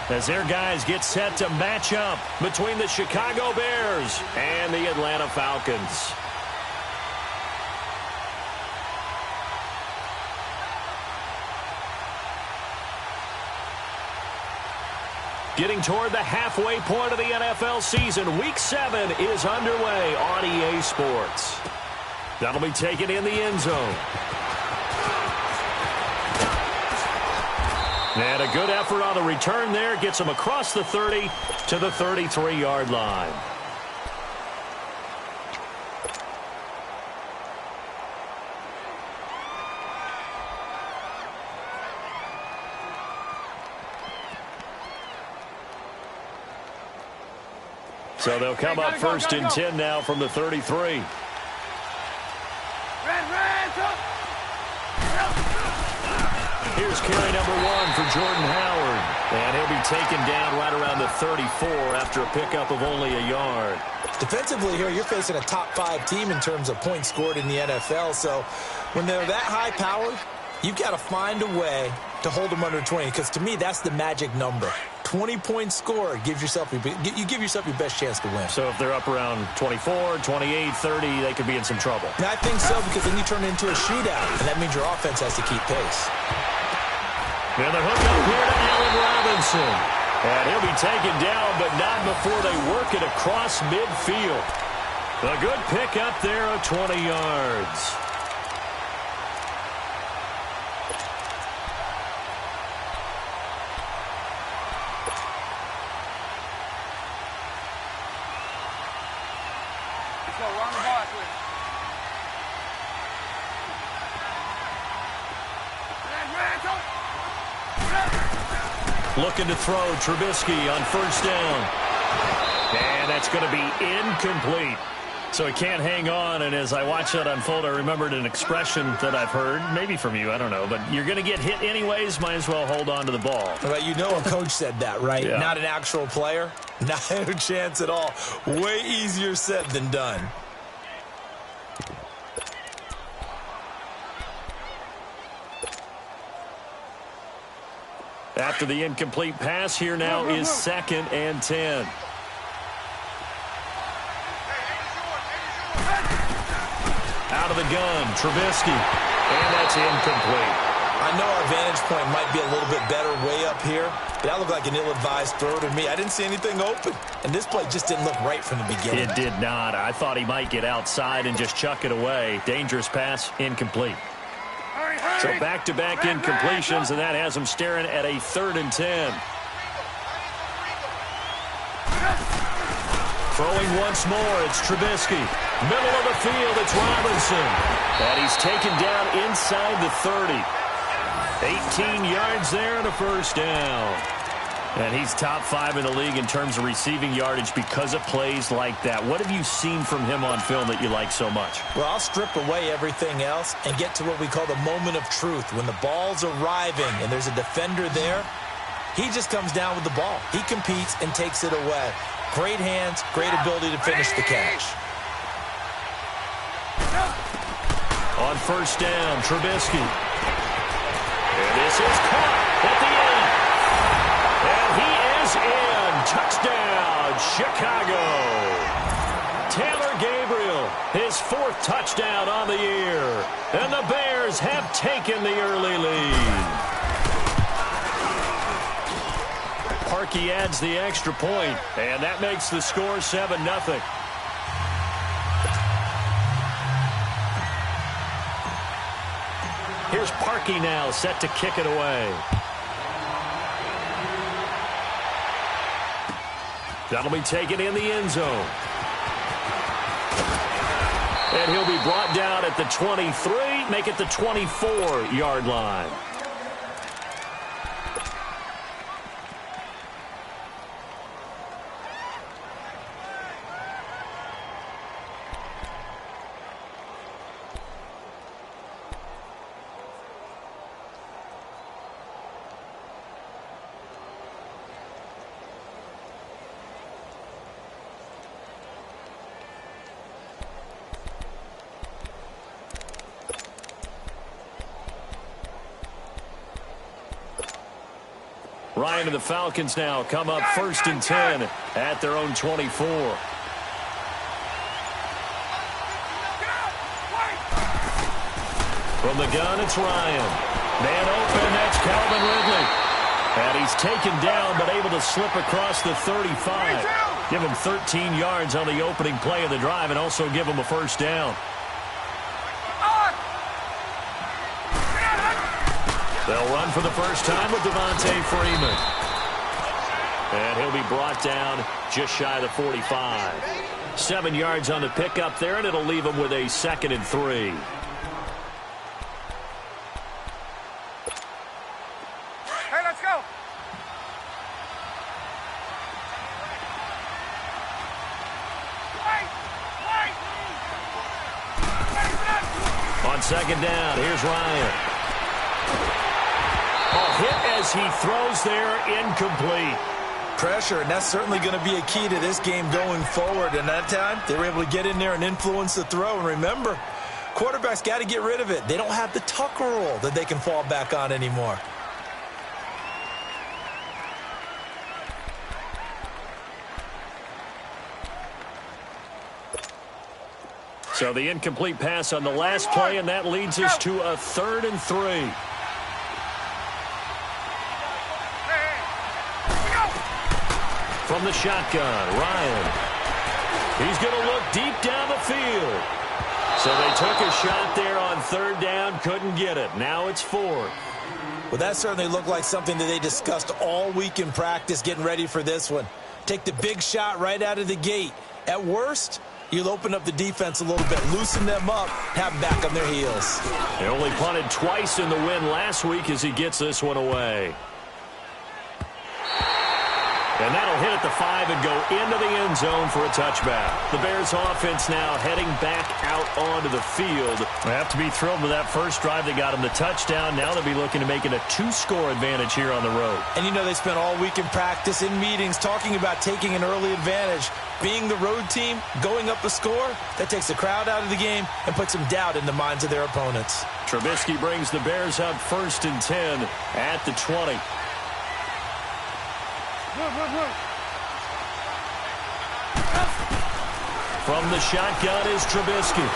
as their guys get set to match up between the Chicago Bears and the Atlanta Falcons. Getting toward the halfway point of the NFL season, Week 7 is underway on EA Sports. That'll be taken in the end zone. And a good effort on the return there. Gets him across the 30 to the 33-yard line. So they'll come up first and 10 now from the 33. Here's carry number 1 for Jordan Howard. And he'll be taken down right around the 34 after a pickup of only a yard. Defensively here, you're facing a top 5 team in terms of points scored in the NFL. So when they're that high powered, you've got to find a way to hold them under 20. Because to me, that's the magic number. 20 points scored gives yourself you give yourself your best chance to win. So if they're up around 24, 28, 30, they could be in some trouble. And I think so, because then you turn it into a shootout, and that means your offense has to keep pace. And the hook up here to Allen Robinson. And he'll be taken down, but not before they work it across midfield. A good pick up there of 20 yards. Looking to throw, Trubisky on first down. And that's going to be incomplete. So he can't hang on, and as I watch that unfold, I remembered an expression that I've heard, maybe from you, I don't know, but you're going to get hit anyways, might as well hold on to the ball. Well, you know a coach said that, right? Yeah. Not an actual player. Not a chance at all. Way easier said than done. After the incomplete pass, here now is 2nd and 10. Out of the gun, Trubisky. And that's incomplete. I know our vantage point might be a little bit better way up here, but that looked like an ill-advised throw to me. I didn't see anything open, and this play just didn't look right from the beginning. It did not. I thought he might get outside and just chuck it away. Dangerous pass, incomplete. So back-to-back incompletions, and that has him staring at a 3rd and 10. Throwing once more, it's Trubisky. Middle of the field, it's Robinson. And he's taken down inside the 30. 18 yards there and a first down. And he's top 5 in the league in terms of receiving yardage because of plays like that. What have you seen from him on film that you like so much? Well, I'll strip away everything else and get to what we call the moment of truth. When the ball's arriving and there's a defender there, he just comes down with the ball. He competes and takes it away. Great hands, great ability to finish the catch. On first down, Trubisky. And this is caught at the end. And he is in. Touchdown, Chicago. Taylor Gabriel, his 4th touchdown on the year. And the Bears have taken the early lead. Parkey adds the extra point, and that makes the score 7-0. Here's Parkey now, set to kick it away. That'll be taken in the end zone. And he'll be brought down at the 23, make it the 24-yard line. Ryan and the Falcons now come up 1st and 10 at their own 24. From the gun, it's Ryan. Man open, that's Calvin Ridley. And he's taken down, but able to slip across the 35. Give him 13 yards on the opening play of the drive and also give him a first down. They'll run for the first time with Devontae Freeman. And he'll be brought down just shy of the 45. 7 yards on the pickup there, and it'll leave him with a 2nd and 3. Hey, let's go. On 2nd down, here's Ryan. Hit as he throws there, incomplete. Pressure, and that's certainly going to be a key to this game going forward. And that time, they were able to get in there and influence the throw. And remember, quarterbacks got to get rid of it. They don't have the Tucker rule that they can fall back on anymore. So the incomplete pass on the last play, and that leads us to a 3rd and 3. From the shotgun, Ryan. He's going to look deep down the field. So they took a shot there on 3rd down, couldn't get it. Now it's 4th. Well, that certainly looked like something that they discussed all week in practice, getting ready for this one. Take the big shot right out of the gate. At worst, you'll open up the defense a little bit, loosen them up, have them back on their heels. They only punted twice in the win last week as he gets this one away. And that'll hit at the 5 and go into the end zone for a touchback. The Bears offense now heading back out onto the field. They have to be thrilled with that first drive. They got them the touchdown. Now they'll be looking to make it a 2-score advantage here on the road. And you know, they spent all week in practice, in meetings, talking about taking an early advantage. Being the road team, going up a score, that takes the crowd out of the game and puts some doubt in the minds of their opponents. Trubisky brings the Bears up 1st and 10 at the 20. From the shotgun is Trubisky.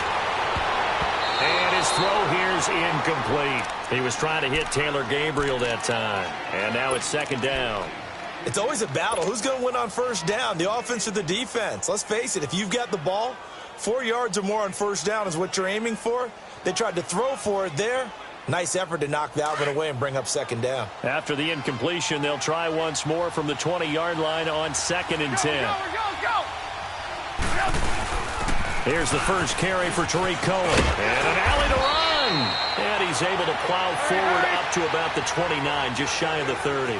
And his throw here is incomplete. He was trying to hit Taylor Gabriel that time. And now it's 2nd down. It's always a battle. Who's going to win on 1st down, the offense or the defense? Let's face it, if you've got the ball, 4 yards or more on 1st down is what you're aiming for. They tried to throw for it there. Nice effort to knock that one away and bring up 2nd down. After the incompletion, they'll try once more from the 20-yard line on 2nd and 10. Go. Here's the first carry for Tariq Cohen. And an alley to run. And he's able to plow forward up to about the 29, just shy of the 30.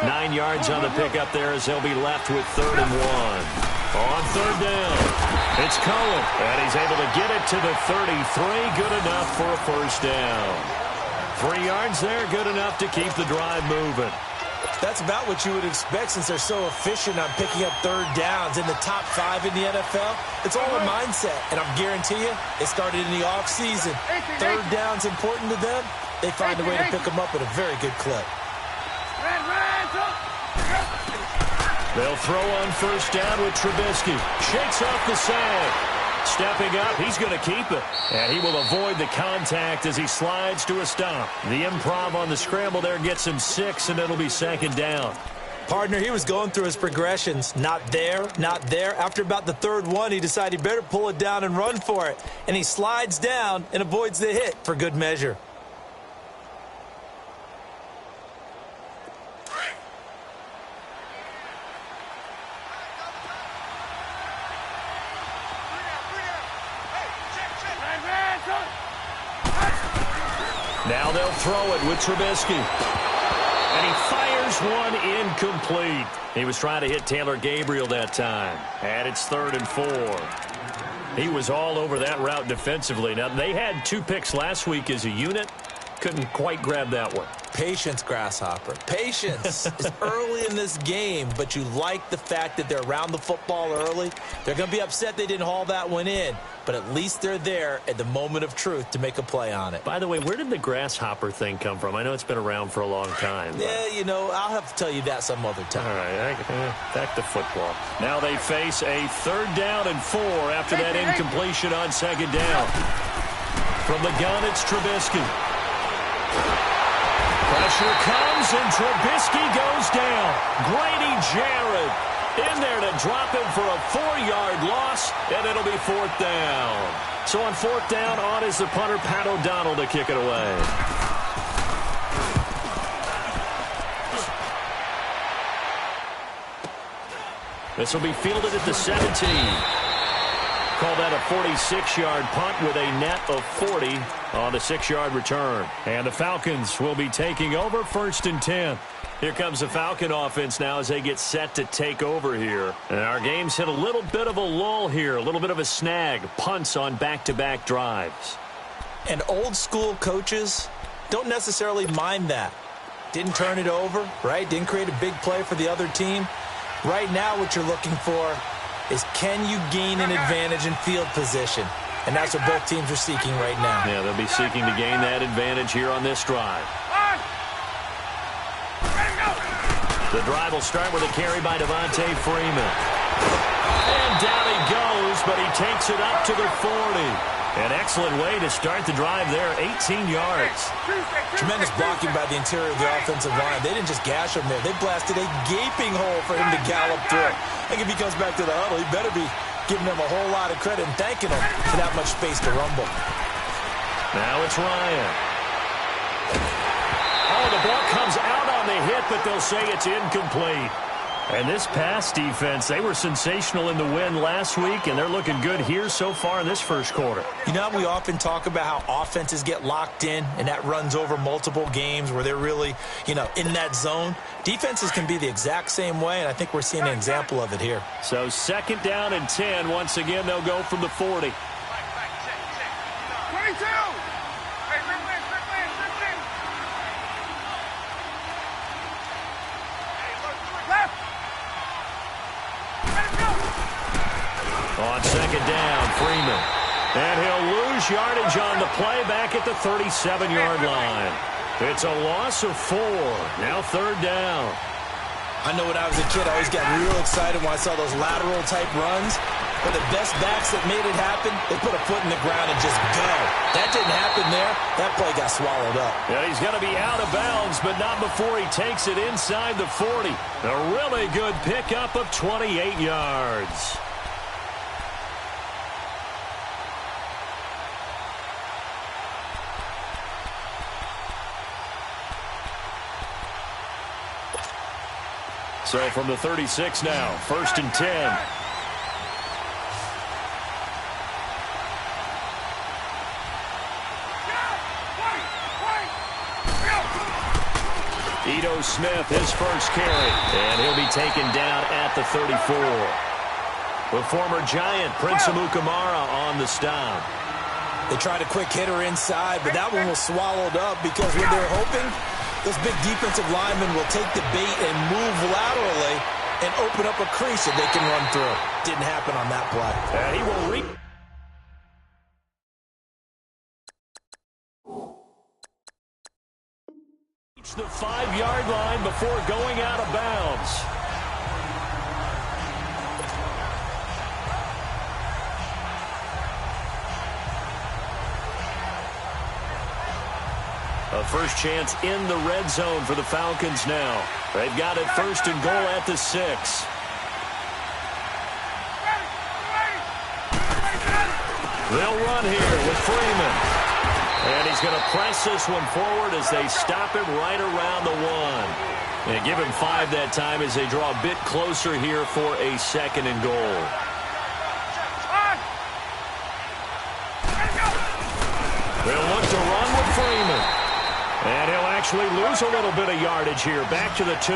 9 yards on the pickup there as they'll be left with 3rd and 1. On 3rd down, it's Cohen. And he's able to get it to the 33. Good enough for a first down. 3 yards there, good enough to keep the drive moving. That's about what you would expect since they're so efficient on picking up 3rd downs in the top 5 in the NFL. It's all a mindset, and I guarantee you, it started in the offseason. 3rd down's important to them. They find a way to pick them up at a very good clip. They'll throw on 1st down with Trubisky. Shakes off the side. Stepping up, he's going to keep it. And he will avoid the contact as he slides to a stop. The improv on the scramble there gets him 6, and it'll be 2nd down. Partner, he was going through his progressions. Not there, not there. After about the 3rd one, he decided he better pull it down and run for it. And he slides down and avoids the hit for good measure. Now they'll throw it with Trubisky. And he fires one incomplete. He was trying to hit Taylor Gabriel that time. And it's 3rd and 4. He was all over that route defensively. Now, they had 2 picks last week as a unit. couldn't quite grab that one. Patience, Grasshopper. Patience is early in this game, but you like the fact that they're around the football early. They're going to be upset they didn't haul that one in, but at least they're there at the moment of truth to make a play on it. By the way, where did the grasshopper thing come from? I know it's been around for a long time. But... yeah, you know, I'll have to tell you that some other time. All right, back to football. Now they face a 3rd down and 4 after that incompletion on 2nd down. From the gun, it's Trubisky. Pressure comes, and Trubisky goes down. Grady Jarrett in there to drop him for a 4-yard loss, and it'll be 4th down. So on 4th down, on is the punter, Pat O'Donnell, to kick it away. This will be fielded at the 17. Call that a 46-yard punt with a net of 40 on the 6-yard return. And the Falcons will be taking over 1st and 10. Here comes the Falcon offense now as they get set to take over here. And our game's hit a little bit of a lull here, a little bit of a snag. Punts on back-to-back drives. And old-school coaches don't necessarily mind that. Didn't turn it over, right? Didn't create a big play for the other team. Right now what you're looking for is can you gain an advantage in field position? And that's what both teams are seeking right now. Yeah, they'll be seeking to gain that advantage here on this drive. The drive will start with a carry by Devontae Freeman. And down he goes, but he takes it up to the 40. An excellent way to start the drive there, 18 yards. Tremendous blocking by the interior of the offensive line. They didn't just gash him there. They blasted a gaping hole for him to gallop through. I think if he comes back to the huddle, he better be giving them a whole lot of credit and thanking them for that much space to rumble. Now it's Ryan. Oh, the ball comes out on the hit, but they'll say it's incomplete. And this pass defense, they were sensational in the win last week, and they're looking good here so far in this first quarter. You know, we often talk about how offenses get locked in, and that runs over multiple games where they're really, you know, in that zone. Defenses can be the exact same way, and I think we're seeing an example of it here. So 2nd down and 10. Once again, they'll go from the 40. 22! On 2nd down, Freeman. And he'll lose yardage on the play back at the 37-yard line. It's a loss of 4. Now 3rd down. I know when I was a kid, I always got real excited when I saw those lateral-type runs. But the best backs that made it happen, they put a foot in the ground and just go. That didn't happen there. That play got swallowed up. Yeah, he's going to be out of bounds, but not before he takes it inside the 40. A really good pickup of 28 yards. So from the 36 now, 1st and 10. Ito Smith, his first carry, and he'll be taken down at the 34. The former Giant, Prince Amukamara, on the stop. They tried a quick hitter inside, but that one was swallowed up because what they're hoping, those big defensive linemen will take the bait and move laterally and open up a crease that they can run through. Didn't happen on that play. And he will reach the 5-yard line before going out of bounds. A first chance in the red zone for the Falcons now. They've got it 1st and goal at the 6. They'll run here with Freeman. And he's going to press this one forward as they stop him right around the 1. And give him 5 that time as they draw a bit closer here for a 2nd and goal. They'll look to run with Freeman. And he'll actually lose a little bit of yardage here. Back to the 2.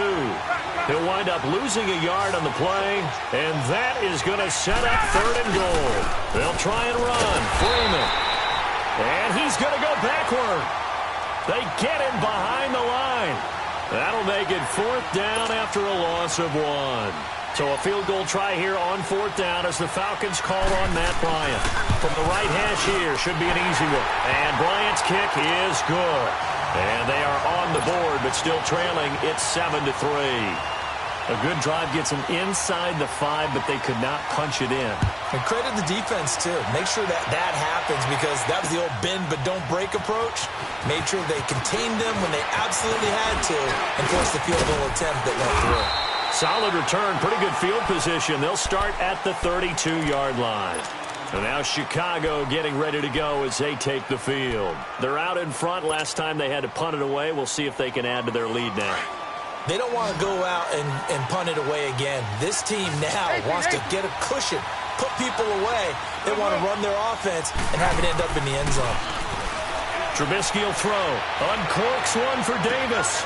He'll wind up losing a yard on the play. And that is going to set up 3rd and goal. They'll try and run. Freeman. And he's going to go backward. They get him behind the line. That'll make it 4th down after a loss of 1. So a field goal try here on 4th down as the Falcons call on Matt Bryant. From the right hash here, should be an easy one. And Bryant's kick is good. And they are on the board, but still trailing. It's 7-3. A good drive gets them inside the 5, but they could not punch it in. And credit the defense, too. Make sure that happens because that was the old bend but don't break approach. Made sure they contained them when they absolutely had to and forced the field goal attempt that went through. Solid return, pretty good field position. They'll start at the 32-yard line. And now Chicago getting ready to go as they take the field. They're out in front. Last time they had to punt it away. We'll see if they can add to their lead now. They don't want to go out and punt it away again. This team now wants to get a cushion, put people away. They want to run their offense and have it end up in the end zone. Trubisky will throw. Uncorks one for Davis.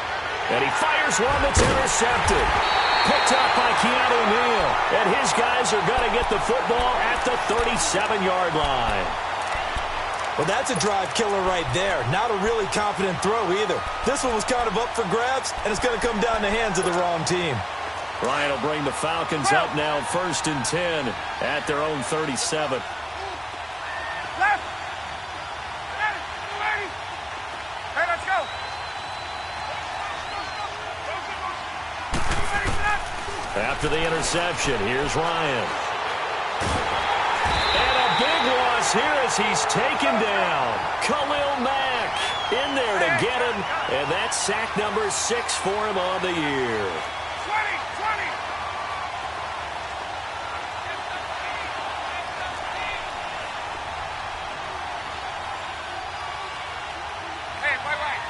And he fires one that's intercepted. Picked up by Keanu Neal. And his guys are going to get the football at the 37-yard line. Well, that's a drive killer right there. Not a really confident throw either. This one was kind of up for grabs, and it's going to come down the hands of the wrong team. Ryan will bring the Falcons up now 1st and 10 at their own 37. Left. Hey, let's go. After the interception, here's Ryan. And a big loss here as he's taken down. Khalil Mack in there to get him. And that's sack number 6 for him on the year. 20. Hey, wait.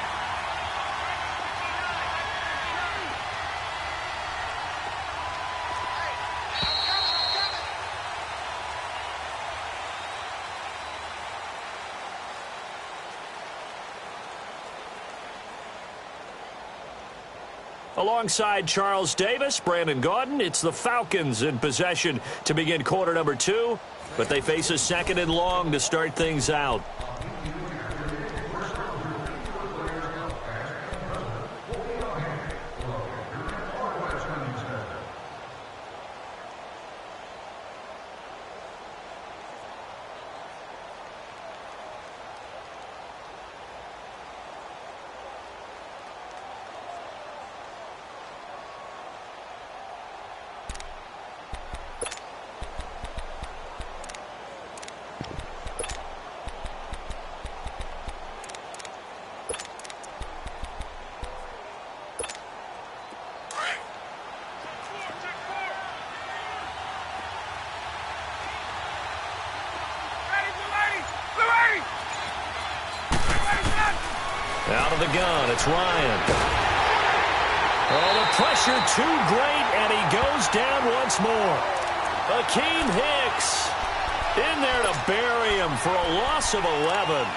Alongside Charles Davis, Brandon Gaudin, it's the Falcons in possession to begin quarter number 2, but they face a 2nd and long to start things out. Out of the gun, it's Ryan. Oh, the pressure too great, and he goes down once more. Akeem Hicks in there to bury him for a loss of 11.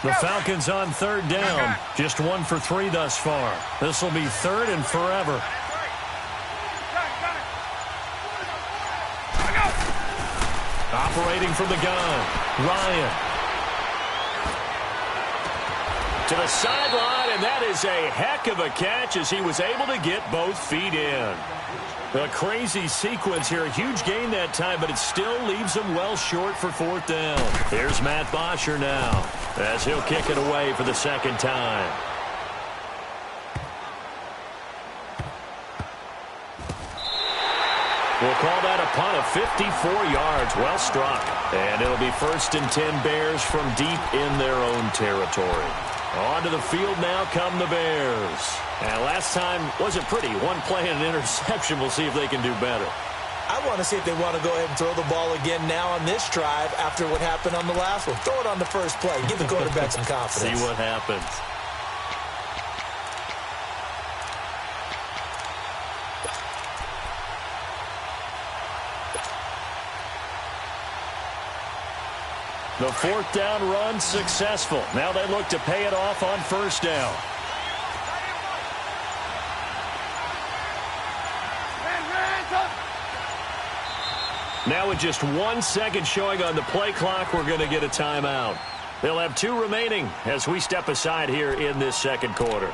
The Falcons on 3rd down. Just 1 for 3 thus far. This will be 3rd and forever. Operating from the gun, Ryan. To the sideline, and that is a heck of a catch as he was able to get both feet in. A crazy sequence here. A huge gain that time, but it still leaves him well short for 4th down. Here's Matt Bosher now as he'll kick it away for the 2nd time. We'll call that a punt of 54 yards. Well struck. And it'll be 1st and 10 Bears from deep in their own territory. Onto the field now come the Bears. And last time wasn't pretty. One play and an interception. We'll see if they can do better. I want to see if they want to go ahead and throw the ball again now on this drive after what happened on the last one. Throw it on the first play. Give the quarterback some confidence. See what happens. The fourth down run successful. Now they look to pay it off on first down. Now with just 1 second showing on the play clock, we're going to get a timeout. They'll have 2 remaining as we step aside here in this second quarter.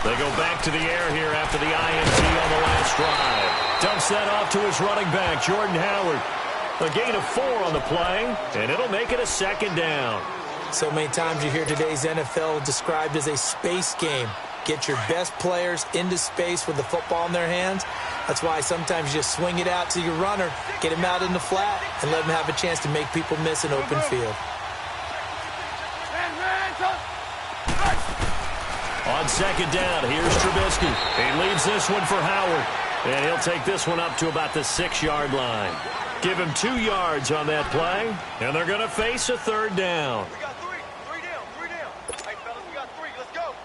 They go back to the air here after the INT on the last drive. Dumps that off to his running back, Jordan Howard. A gain of 4 on the play, and it'll make it a second down. So many times you hear today's NFL described as a space game. Get your best players into space with the football in their hands. That's why sometimes you just swing it out to your runner, get him out in the flat, and let him have a chance to make people miss an open field. On second down, here's Trubisky. He leaves this one for Howard, and he'll take this one up to about the 6-yard line. Give him 2 yards on that play, and they're going to face a third down. We got 3. 3 down. 3 down. Hey, fellas, we got 3. Let's go.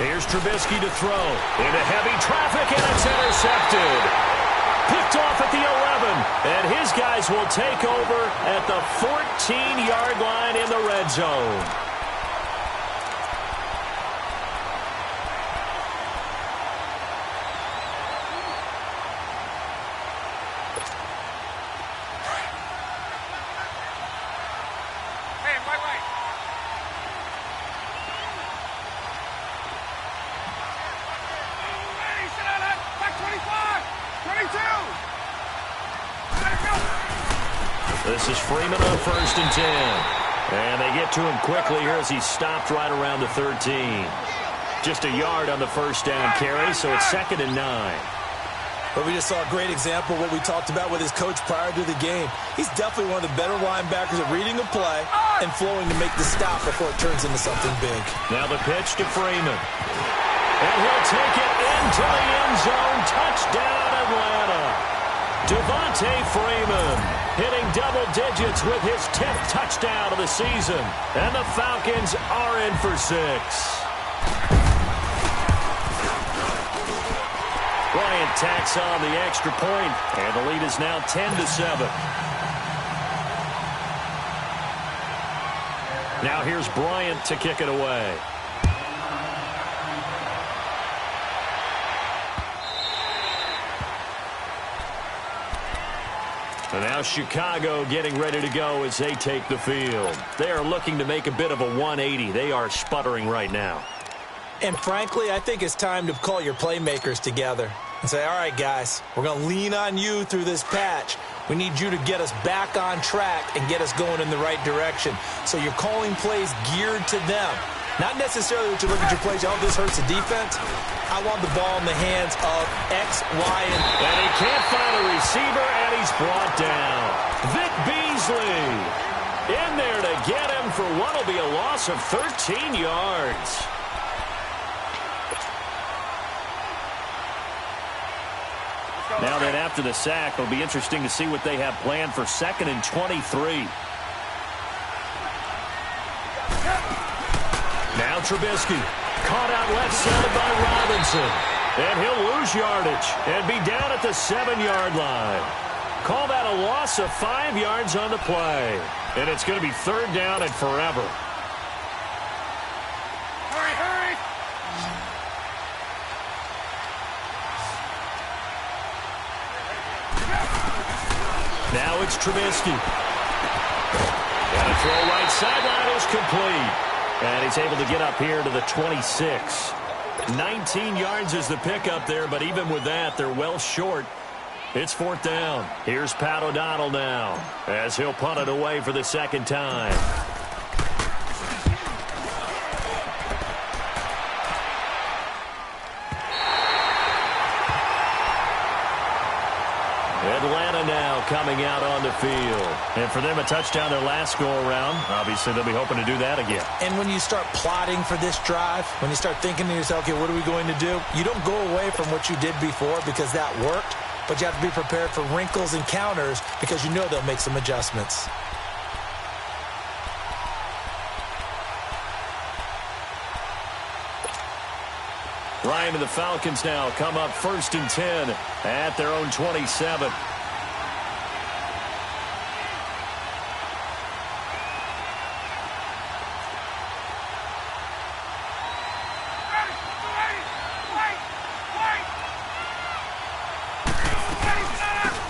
Here's Trubisky to throw. Into heavy traffic, and it's intercepted. Picked off at the 11, and his guys will take over at the 14-yard line in the red zone. This is Freeman on 1st and 10. And they get to him quickly here as he's stopped right around the 13. Just a yard on the first down carry, so it's 2nd and 9. But we just saw a great example of what we talked about with his coach prior to the game. He's definitely one of the better linebackers at reading a play and flowing to make the stop before it turns into something big. Now the pitch to Freeman. And he'll take it into the end zone. Touchdown, Atlanta. Devontae Freeman hitting double digits with his 10th touchdown of the season. And the Falcons are in for 6. Bryant tacks on the extra point, and the lead is now 10-7. Now here's Bryant to kick it away. And now Chicago getting ready to go as they take the field. They are looking to make a bit of a 180. They are sputtering right now. And frankly, I think it's time to call your playmakers together and say, all right, guys, we're going to lean on you through this patch. We need you to get us back on track and get us going in the right direction. So you're calling plays geared to them. Not necessarily that you look at your plays, oh, this hurts the defense. I want the ball in the hands of X, Y, and he can't find a receiver, and he's brought down. Vic Beasley in there to get him for what will be a loss of 13 yards. Now that after the sack, it'll be interesting to see what they have planned for 2nd and 23. Now Trubisky, caught out left side by Robinson. And he'll lose yardage and be down at the 7-yard line. Call that a loss of 5 yards on the play. And it's going to be 3rd down and forever. Hurry, hurry! Now it's Trubisky. And a throw right sideline is complete. And he's able to get up here to the 26. 19 yards is the pickup there, but even with that, they're well short. It's 4th down. Here's Pat O'Donnell now as he'll punt it away for the 2nd time. coming out on the field. And for them, a touchdown their last go-around. Obviously, they'll be hoping to do that again. And when you start plotting for this drive, when you start thinking to yourself, okay, what are we going to do? You don't go away from what you did before because that worked, but you have to be prepared for wrinkles and counters because you know they'll make some adjustments. Ryan and the Falcons now come up 1st and 10 at their own 27.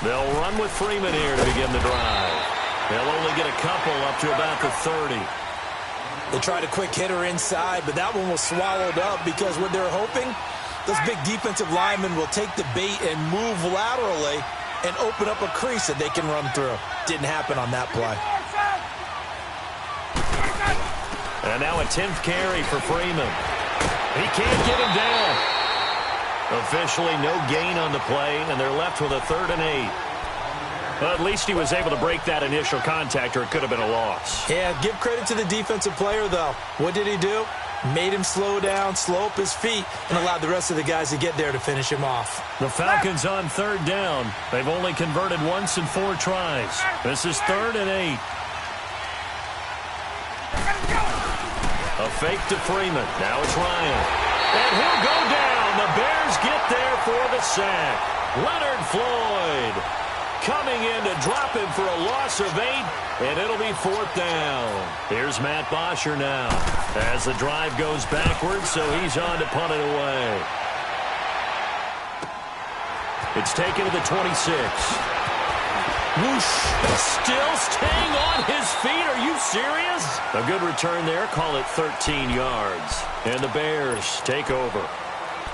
They'll run with Freeman here to begin the drive. They'll only get a couple up to about the 30. They tried a quick hitter inside, but that one was swallowed up because what they're hoping, those big defensive linemen will take the bait and move laterally and open up a crease that they can run through. Didn't happen on that play. And now a 10th carry for Freeman. He can't get him down. Officially no gain on the play, and they're left with a 3rd and 8. Well, at least he was able to break that initial contact, or it could have been a loss. Yeah, give credit to the defensive player, though. What did he do? Made him slow down, slow up his feet, and allowed the rest of the guys to get there to finish him off. The Falcons on 3rd down. They've only converted once in 4 tries. This is 3rd and 8. A fake to Freeman. Now it's Ryan. And he'll go down. The Bears get there for the sack. Leonard Floyd coming in to drop him for a loss of 8, and it'll be 4th down. Here's Matt Bosher now as the drive goes backwards, so he's on to punt it away. It's taken to the 26. Whoosh! Still staying on his feet. Are you serious? A good return there. Call it 13 yards. And the Bears take over.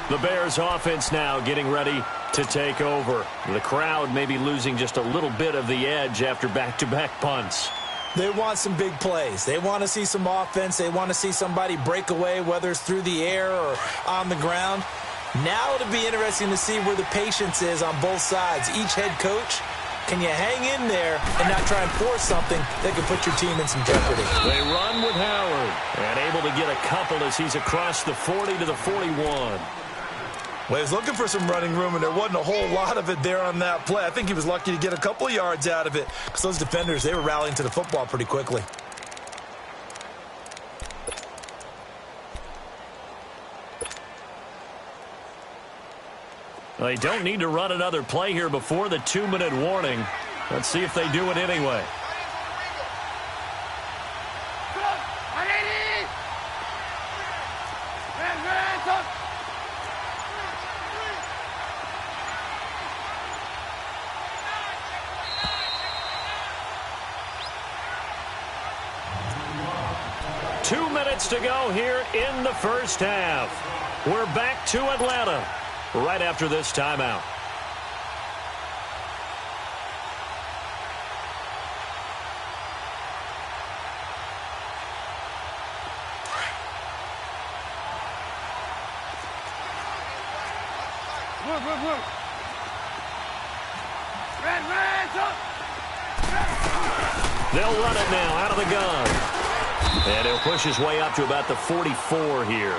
The Bears offense now getting ready to take over. The crowd may be losing just a little bit of the edge after back-to-back punts. They want some big plays. They want to see some offense. They want to see somebody break away, whether it's through the air or on the ground. Now it'll be interesting to see where the patience is on both sides. Each head coach, can you hang in there and not try and force something that could put your team in some jeopardy? They run with Howard and able to get a couple as he's across the 40 to the 41. Well, he was looking for some running room, and there wasn't a whole lot of it there on that play. I think he was lucky to get a couple of yards out of it because those defenders, they were rallying to the football pretty quickly. They don't need to run another play here before the 2-minute warning. Let's see if they do it anyway. To go here in the first half. We're back to Atlanta right after this timeout. They'll run it now out of the gun. And he'll push his way up to about the 44 here.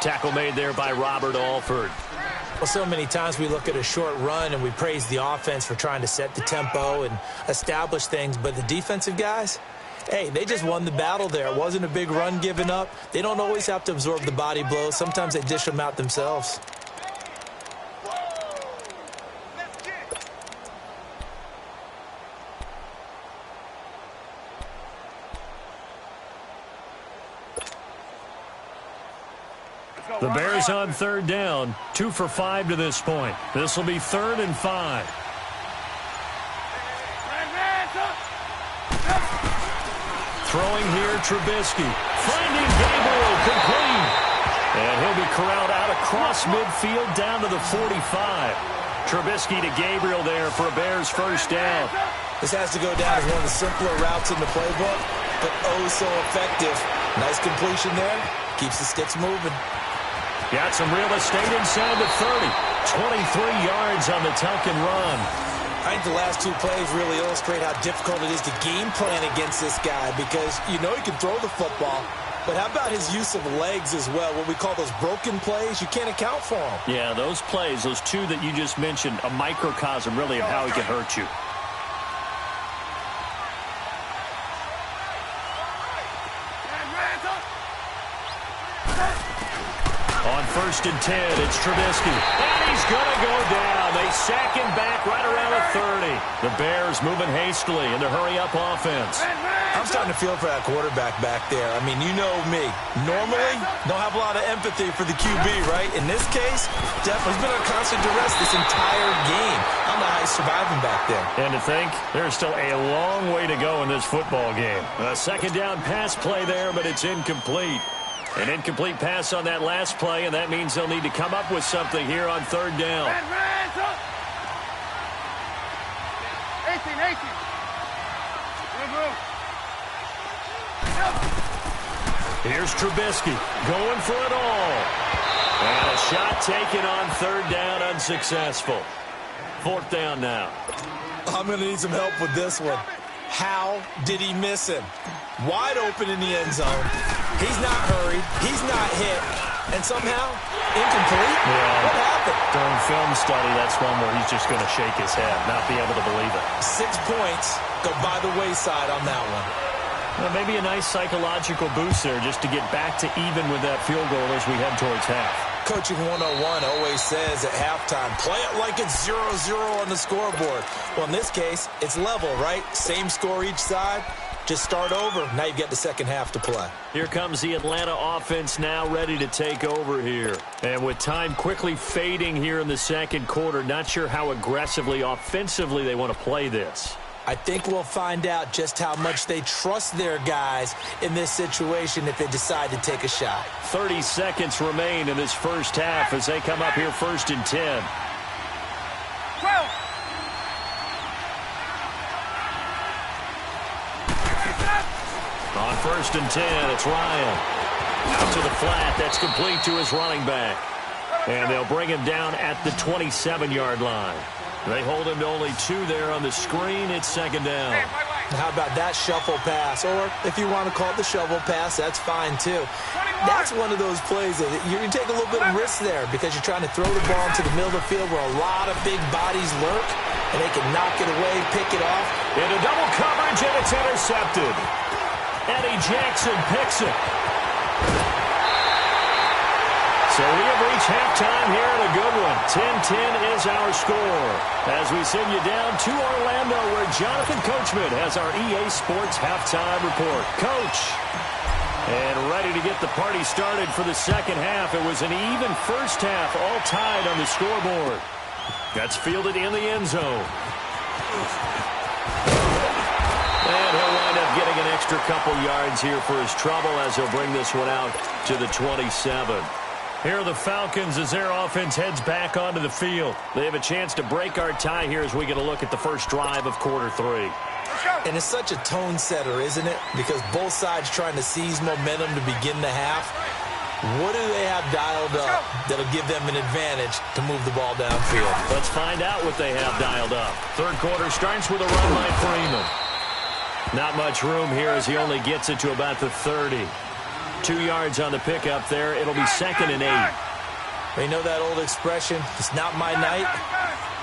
Tackle made there by Robert Alford. Well, so many times we look at a short run and we praise the offense for trying to set the tempo and establish things, but the defensive guys, hey, they just won the battle there. It wasn't a big run given up. They don't always have to absorb the body blows. Sometimes they dish them out themselves. The Bears on 3rd down, 2 for 5 to this point. This will be 3rd and 5. Throwing here, Trubisky. Finding Gabriel, complete. And he'll be corralled out across midfield down to the 45. Trubisky to Gabriel there for a Bears first down. This has to go down as one of the simpler routes in the playbook, but oh so effective. Nice completion there. Keeps the sticks moving. Got some real estate inside the 30. 23 yards on the tuck and run. I think the last two plays really illustrate how difficult it is to game plan against this guy because you know he can throw the football, but how about his use of legs as well? What we call those broken plays, you can't account for them. Yeah, those plays, those two that you just mentioned, a microcosm really of how he can hurt you. On 1st and 10, it's Trubisky. And he's going to go down. They sack him back right around the 30. The Bears moving hastily in the hurry-up offense. I'm starting to feel for that quarterback back there. I mean, you know me. Normally, don't have a lot of empathy for the QB, right? In this case, definitely been under constant duress this entire game. I don't know how he's surviving back there. And to think, there's still a long way to go in this football game. A second down pass play there, but it's incomplete. An incomplete pass on that last play, and that means they'll need to come up with something here on 3rd down. 18. Here's Trubisky going for it all. And a shot taken on 3rd down, unsuccessful. 4th down now. I'm going to need some help with this one. How did he miss him? Wide open in the end zone. He's not hurried. He's not hit. And somehow, incomplete? Yeah. What happened? During film study, that's one where he's just going to shake his head, not be able to believe it. 6 points go by the wayside on that one. Well, maybe a nice psychological boost there just to get back to even with that field goal as we head towards half. Coaching 101 always says at halftime, play it like it's 0-0 on the scoreboard. Well, in this case, it's level, right? Same score each side. Just start over. Now you've got the second half to play. Here comes the Atlanta offense now ready to take over here. And with time quickly fading here in the second quarter, not sure how aggressively, offensively they want to play this. I think we'll find out just how much they trust their guys in this situation if they decide to take a shot. 30 seconds remain in this first half as they come up here 1st and 10. 12. On 1st and 10, it's Ryan. Out to the flat. That's complete to his running back. And they'll bring him down at the 27-yard line. They hold him to only 2 there on the screen. It's 2nd down. How about that shuffle pass? Or if you want to call it the shovel pass, that's fine too. That's one of those plays that you take a little bit of risk there because you're trying to throw the ball into the middle of the field where a lot of big bodies lurk, and they can knock it away, pick it off. Into double coverage, and it's intercepted. Eddie Jackson picks it. So we have reached halftime here in a good one. 10-10 is our score. As we send you down to Orlando where Jonathan Coachman has our EA Sports halftime report. Coach. And ready to get the party started for the second half. It was an even first half, all tied on the scoreboard. That's fielded in the end zone. And he'll wind up getting an extra couple yards here for his trouble as he'll bring this one out to the 27. Here are the Falcons as their offense heads back onto the field. They have a chance to break our tie here as we get a look at the first drive of quarter 3. And it's such a tone setter, isn't it? Because both sides trying to seize momentum to begin the half. What do they have dialed up that'll give them an advantage to move the ball downfield? Let's find out what they have dialed up. Third quarter starts with a run by Freeman. Not much room here as he only gets it to about the 30. 2 yards on the pickup there. It'll be 2nd and 8. You know that old expression, it's not my night?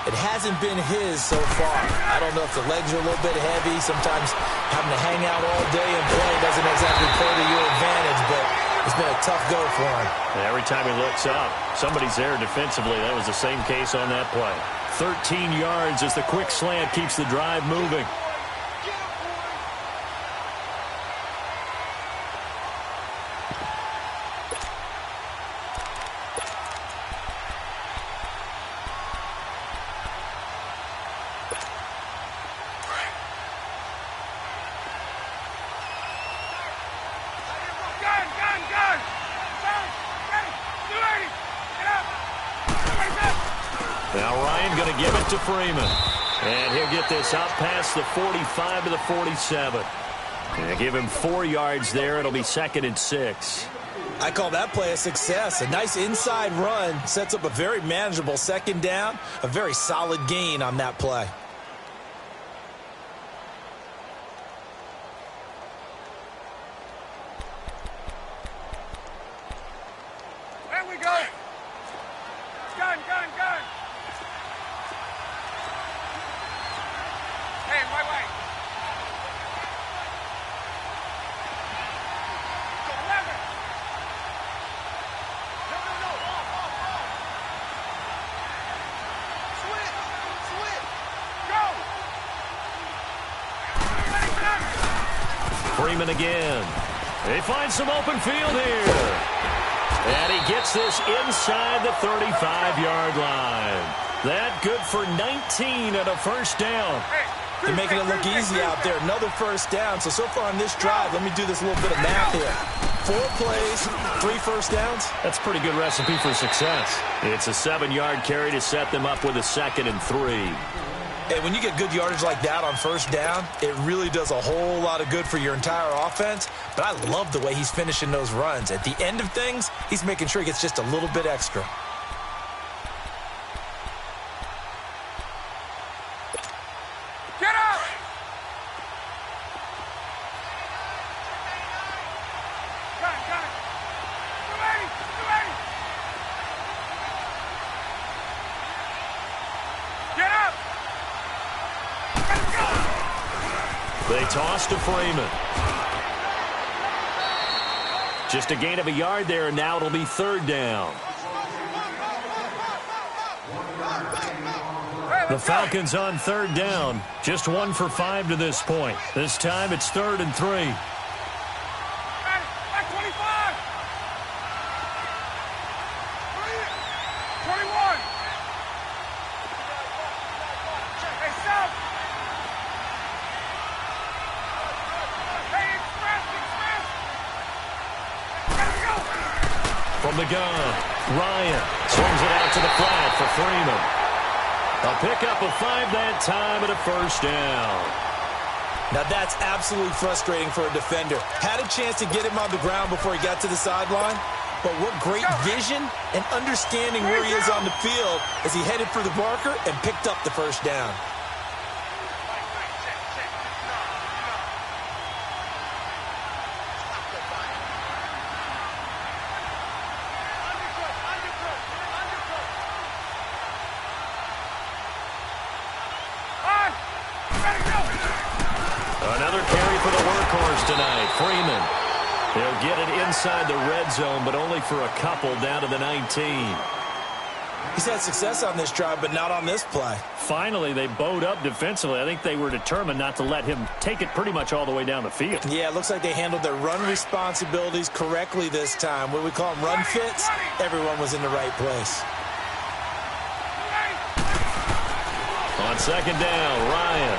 It hasn't been his so far. I don't know if the legs are a little bit heavy. Sometimes having to hang out all day and play doesn't exactly play to your advantage, but it's been a tough go for him. And every time he looks up, somebody's there defensively. That was the same case on that play. 13 yards as the quick slant keeps the drive moving. Now Ryan going to give it to Freeman. And he'll get this out past the 45 to the 47. And give him 4 yards there. It'll be 2nd and 6. I call that play a success. A nice inside run sets up a very manageable second down. A very solid gain on that play. we go. Gun. Hey, way. Go 11. No. Off. Switch. Go. Freeman again. They find some open field here. And he gets this inside the 35-yard line. That good for 19 and a first down. They're making it look easy out there. Another first down. So far on this drive, let me do this little bit of math here. 4 plays, 3 first downs. That's a pretty good recipe for success. It's a 7-yard carry to set them up with a 2nd and 3. And when you get good yardage like that on first down, it really does a whole lot of good for your entire offense. But I love the way he's finishing those runs. At the end of things, he's making sure he gets just a little bit extra. Get up! Gun. Get ready. Get up! They toss to Freeman. Just a gain of a yard there, and now it'll be 3rd down. The Falcons on 3rd down. Just 1 for 5 to this point. This time it's 3rd and 3. Back 25! 21! Hey, stop! Hey, express! Let's go! From the gun, Ryan swings it out to the flat for Freeman. A pickup of 5 that time and a first down. Now that's absolutely frustrating for a defender. Had a chance to get him on the ground before he got to the sideline, but what great vision and understanding where he is on the field as he headed for the marker and picked up the first down. Another carry for the workhorse tonight, Freeman. He'll get it inside the red zone, but only for a couple down to the 19. He's had success on this drive, but not on this play. Finally, they bowed up defensively. I think they were determined not to let him take it pretty much all the way down the field. Yeah, it looks like they handled their run responsibilities correctly this time. What we call them run fits, everyone was in the right place. On 2nd down, Ryan.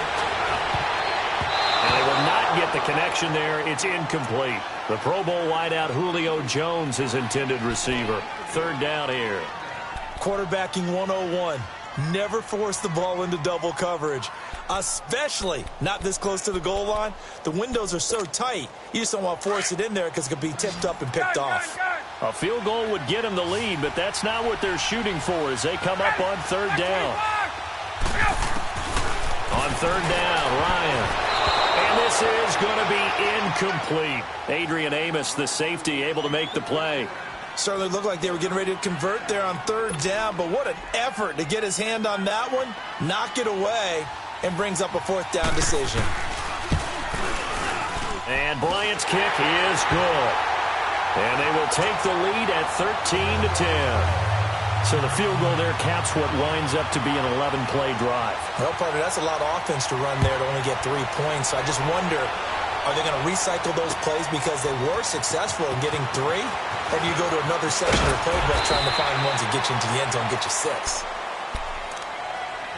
And they will not get the connection there. It's incomplete. The Pro Bowl wideout Julio Jones, his intended receiver. 3rd down here. Quarterbacking 101. Never force the ball into double coverage, especially not this close to the goal line. The windows are so tight, you just don't want to force it in there because it could be tipped up and picked off. A field goal would get them the lead, but that's not what they're shooting for as they come up on 3rd down. On 3rd down, Ryan. And this is going to be incomplete. Adrian Amos, the safety, able to make the play. Certainly looked like they were getting ready to convert there on 3rd down, but what an effort to get his hand on that one, knock it away, and brings up a 4th down decision. And Bryant's kick is good. And they will take the lead at 13-10. So the field goal there caps what winds up to be an 11-play drive. Well, partner, that's a lot of offense to run there to only get 3 points. So I just wonder, are they going to recycle those plays because they were successful in getting 3? Or do you go to another section of the playbook trying to find ones that get you into the end zone, get you 6?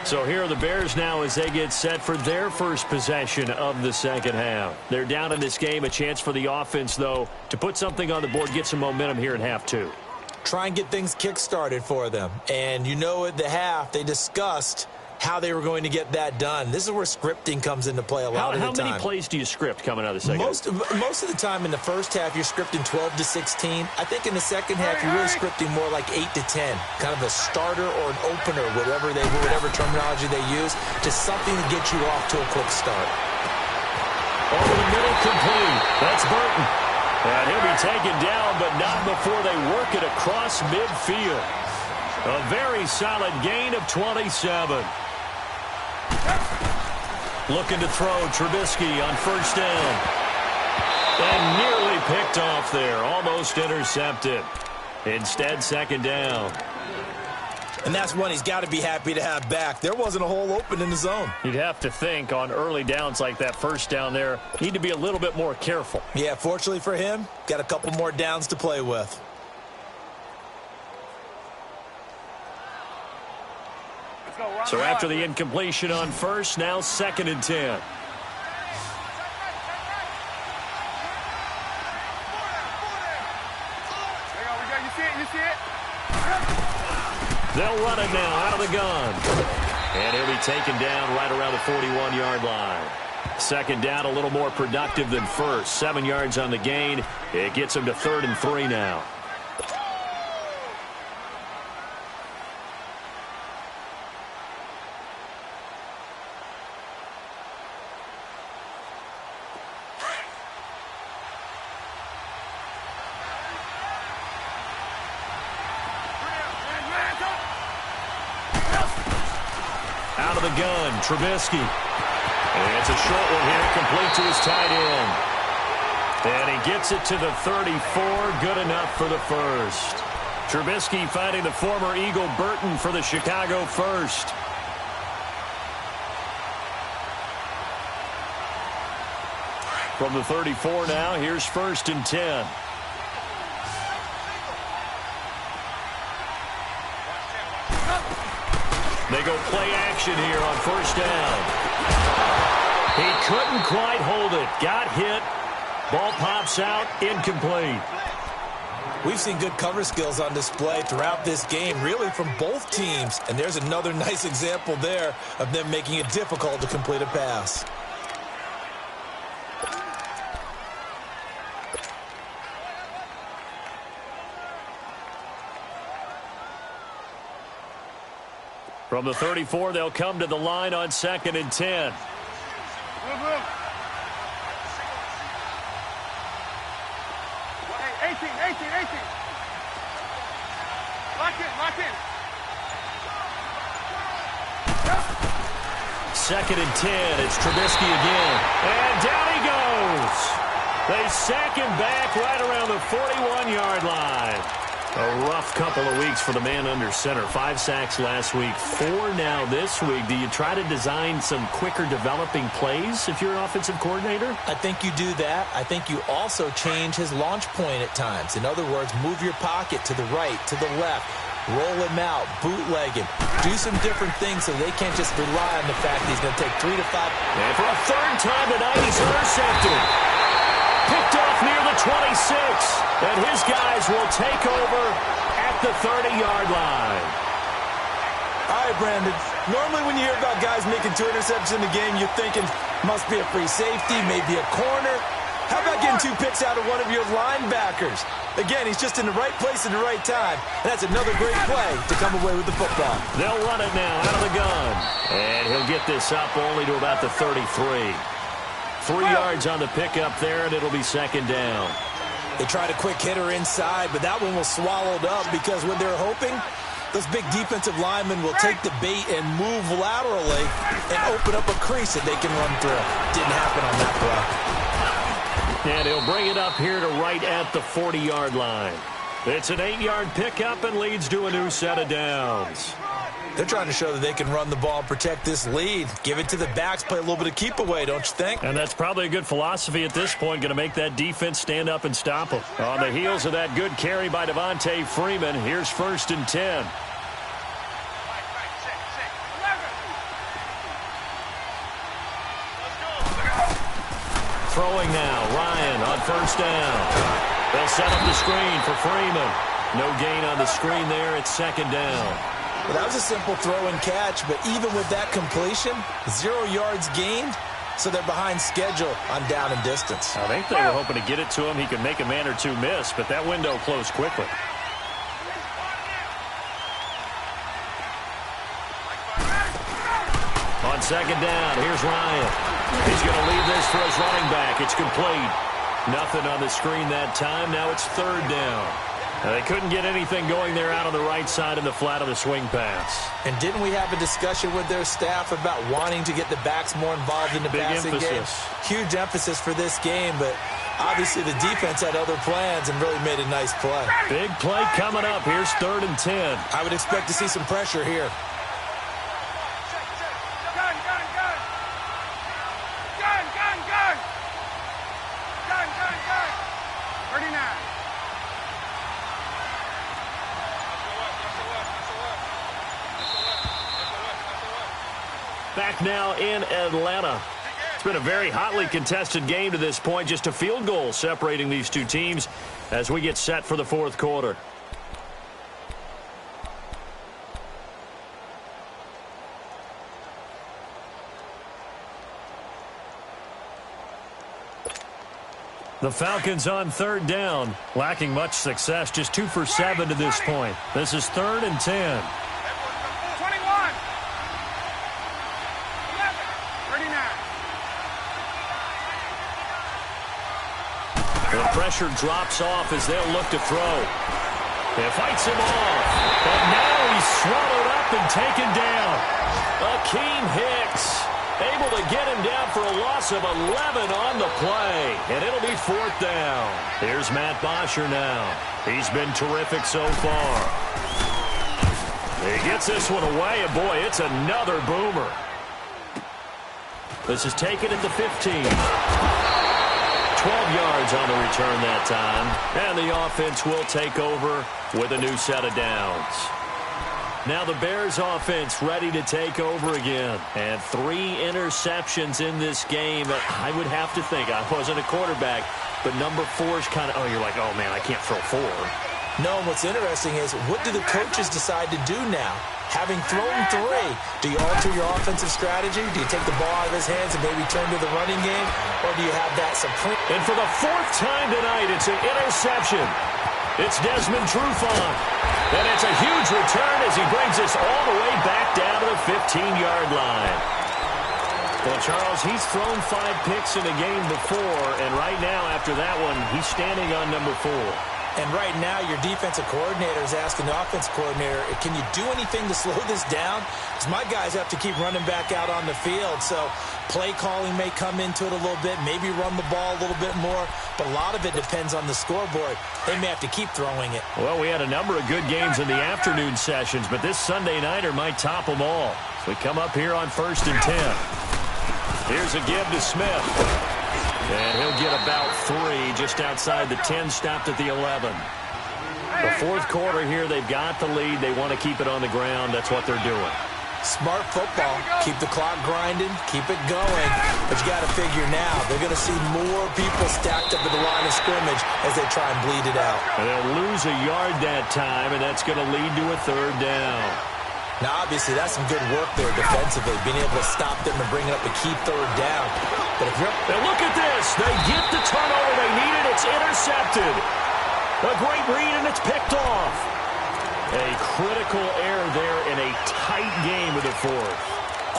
So here are the Bears now as they get set for their first possession of the 2nd half. They're down in this game. A chance for the offense, though, to put something on the board, get some momentum here in half 2. Try and get things kick-started for them. And you know at the half, they discussed how they were going to get that done. This is where scripting comes into play a lot of the time. How many plays do you script coming out of the 2nd? Most of the time in the first half, you're scripting 12 to 16. I think in the 2nd half, you're really scripting more like 8 to 10. Kind of a starter or an opener, whatever terminology they use, just something to get you off to a quick start. Over the middle, complete. That's Burton. And he'll be taken down, but not before they work it across midfield. A very solid gain of 27. Looking to throw Trubisky on first down. And nearly picked off there. Almost intercepted. Instead, second down. And that's one he's got to be happy to have back. There wasn't a hole open in the zone. You'd have to think on early downs like that first down there, need to be a little bit more careful. Yeah, fortunately for him, got a couple more downs to play with. So after the incompletion on first, now second and 10. They'll run it now out of the gun. And he'll be taken down right around the 41-yard line. Second down, a little more productive than first. 7 yards on the gain. It gets him to 3rd and 3 now. Out of the gun, Trubisky. And it's a short one here, complete to his tight end. And he gets it to the 34, good enough for the first. Trubisky finding the former Eagle Burton for the Chicago first. From the 34 now, here's 1st and 10. They go play action here on first down. He couldn't quite hold it. Got hit. Ball pops out. Incomplete. We've seen good cover skills on display throughout this game, really from both teams. And there's another nice example there of them making it difficult to complete a pass. From the 34, they'll come to the line on 2nd and 10. Hey, 18. Lock in. 2nd and 10. It's Trubisky again. And down he goes. They sack him back right around the 41-yard line. A rough couple of weeks for the man under center. 5 sacks last week, 4 now this week. Do you try to design some quicker developing plays if you're an offensive coordinator? I think you do that. I think you also change his launch point at times. In other words, move your pocket to the right, to the left, roll him out, bootleg him. Do some different things so they can't just rely on the fact that he's going to take 3 to 5. And for a 3rd time tonight, he's intercepted. Picked off near the 26. And his guys will take over at the 30-yard line. All right, Brandon. Normally when you hear about guys making 2 interceptions in the game, you're thinking must be a free safety, maybe a corner. How about getting 2 picks out of one of your linebackers? Again, he's just in the right place at the right time. And that's another great play to come away with the football. They'll run it now out of the gun. And he'll get this up only to about the 33. 3 yards on the pickup there, and it'll be 2nd down. They tried a quick hitter inside, but that one was swallowed up because when they're hoping, those big defensive linemen will take the bait and move laterally and open up a crease that they can run through. Didn't happen on that play. And he'll bring it up here to right at the 40-yard line. It's an 8-yard pickup and leads to a new set of downs. They're trying to show that they can run the ball and protect this lead. Give it to the backs, play a little bit of keep away, don't you think? And that's probably a good philosophy at this point, going to make that defense stand up and stop them. On the heels of that good carry by Devontae Freeman, here's 1st and 10. Throwing now, Ryan on first down. They'll set up the screen for Freeman. No gain on the screen there. It's 2nd down. Well, that was a simple throw and catch, but even with that completion, 0 yards gained, so they're behind schedule on down and distance. I think they were hoping to get it to him. He could make a man or two miss, but that window closed quickly. On 2nd down, here's Ryan. He's going to leave this for his running back. It's complete. Nothing on the screen that time. Now it's third down. Now they couldn't get anything going there out on the right side in the flat of the swing pass. And didn't we have a discussion with their staff about wanting to get the backs more involved in the passing game? Huge emphasis for this game, but obviously the defense had other plans and really made a nice play. Big play coming up. Here's 3rd and 10. I would expect to see some pressure here. Back now in Atlanta. It's been a very hotly contested game to this point. Just a field goal separating these two teams as we get set for the 4th quarter. The Falcons on 3rd down, lacking much success, just 2 for 7 to this point. This is 3rd and 10. The pressure drops off as they'll look to throw. It fights him off. And now he's swallowed up and taken down. Akeem Hicks able to get him down for a loss of 11 on the play. And it'll be 4th down. Here's Matt Bosher now. He's been terrific so far. He gets this one away, and boy, it's another boomer. This is taken at the 15. 12 yards on the return that time. And the offense will take over with a new set of downs. Now the Bears offense ready to take over again. And 3 interceptions in this game. I would have to think, I wasn't a quarterback, but number 4 is kind of, you're like, oh man, I can't throw 4. No, and what's interesting is, what do the coaches decide to do now? Having thrown 3, do you alter your offensive strategy? Do you take the ball out of his hands and maybe turn to the running game? Or do you have that supreme? And for the 4th time tonight, it's an interception. It's Desmond Trufant. And it's a huge return as he brings us all the way back down to the 15-yard line. Well, Charles, he's thrown 5 picks in a game before, and right now, after that one, he's standing on number 4. And right now, your defensive coordinator is asking the offensive coordinator, can you do anything to slow this down? Because my guys have to keep running back out on the field. So play calling may come into it a little bit, maybe run the ball a little bit more. But a lot of it depends on the scoreboard. They may have to keep throwing it. Well, we had a number of good games in the afternoon sessions, but this Sunday nighter might top them all. So we come up here on 1st and 10. Here's a give to Smith. And he'll get about 3 just outside the 10, stopped at the 11. The 4th quarter here, they've got the lead. They want to keep it on the ground. That's what they're doing. Smart football. Keep the clock grinding. Keep it going. But you got to figure now, they're going to see more people stacked up at the line of scrimmage as they try and bleed it out. And they'll lose a yard that time, and that's going to lead to a 3rd down. Now, obviously, that's some good work there defensively, being able to stop them and bring it up a key 3rd down. But if you're... And look at this. They get the turnover they needed. It's intercepted. A great read, and it's picked off. A critical error there in a tight game of the 4th.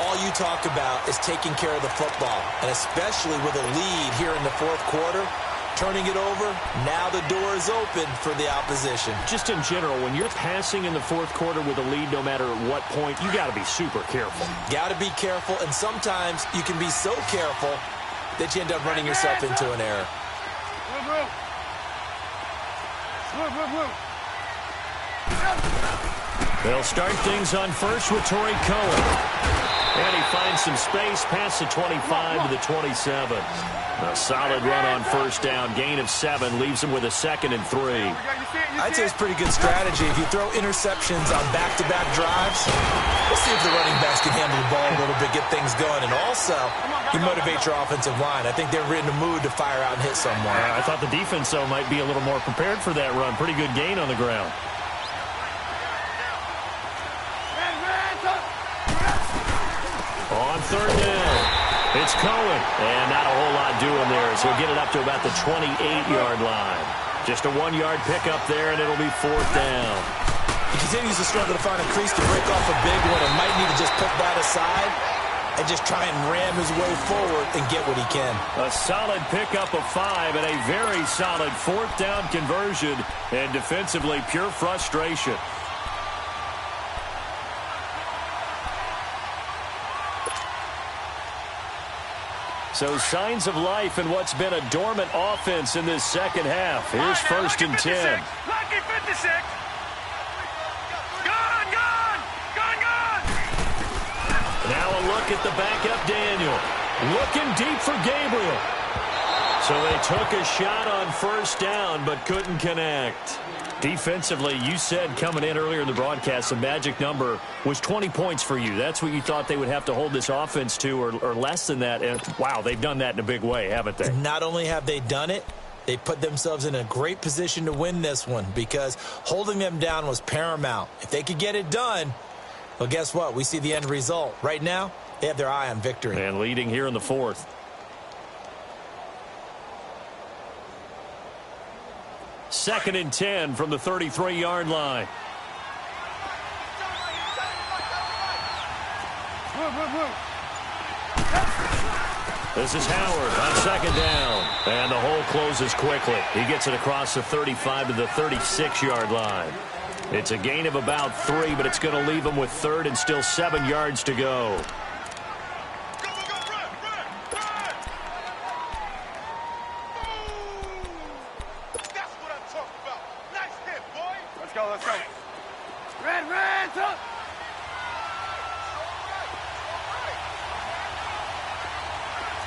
All you talk about is taking care of the football, and especially with a lead here in the 4th quarter, turning it over, now the door is open for the opposition. Just in general, when you're passing in the 4th quarter with a lead, no matter at what point, you got to be super careful. Got to be careful, and sometimes you can be so careful that you end up running yourself into an error. They'll start things on first with Torrey Cohen. And he finds some space past the 25 to the 27. A solid run on 1st down. Gain of 7 leaves him with a 2nd and 3. I'd say it's pretty good strategy. If you throw interceptions on back-to-back drives, we'll see if the running backs can handle the ball a little bit, get things going. And also, you motivate your offensive line. I think they're in the mood to fire out and hit someone. I thought the defense, though, might be a little more prepared for that run. Pretty good gain on the ground. On 3rd down, it's Cohen. And not a whole lot doing there, so he'll get it up to about the 28-yard line. Just a 1-yard pickup there, and it'll be 4th down. He continues to struggle to find a crease to break off a big one and might need to just put that aside. and just try and ram his way forward and get what he can. A solid pickup of 5 and a very solid fourth down conversion, and defensively pure frustration. So signs of life in what's been a dormant offense in this second half. Here's first and 10. Lucky 56. Gone. Now a look at the backup Daniel. Looking deep for Gabriel. So they took a shot on first down but couldn't connect. Defensively, you said coming in earlier in the broadcast, the magic number was 20 points for you. That's what you thought they would have to hold this offense to, or less than that. And wow, they've done that in a big way, haven't they? Not only have they done it, they put themselves in a great position to win this one because holding them down was paramount. If they could get it done, well, guess what? We see the end result. Right now, they have their eye on victory. And leading here in the fourth. Second and 10 from the 33-yard line. This is Howard on second down. And the hole closes quickly. He gets it across the 35 to the 36-yard line. It's a gain of about 3, but it's going to leave him with third and still 7 yards to go. Let's go. Red, up.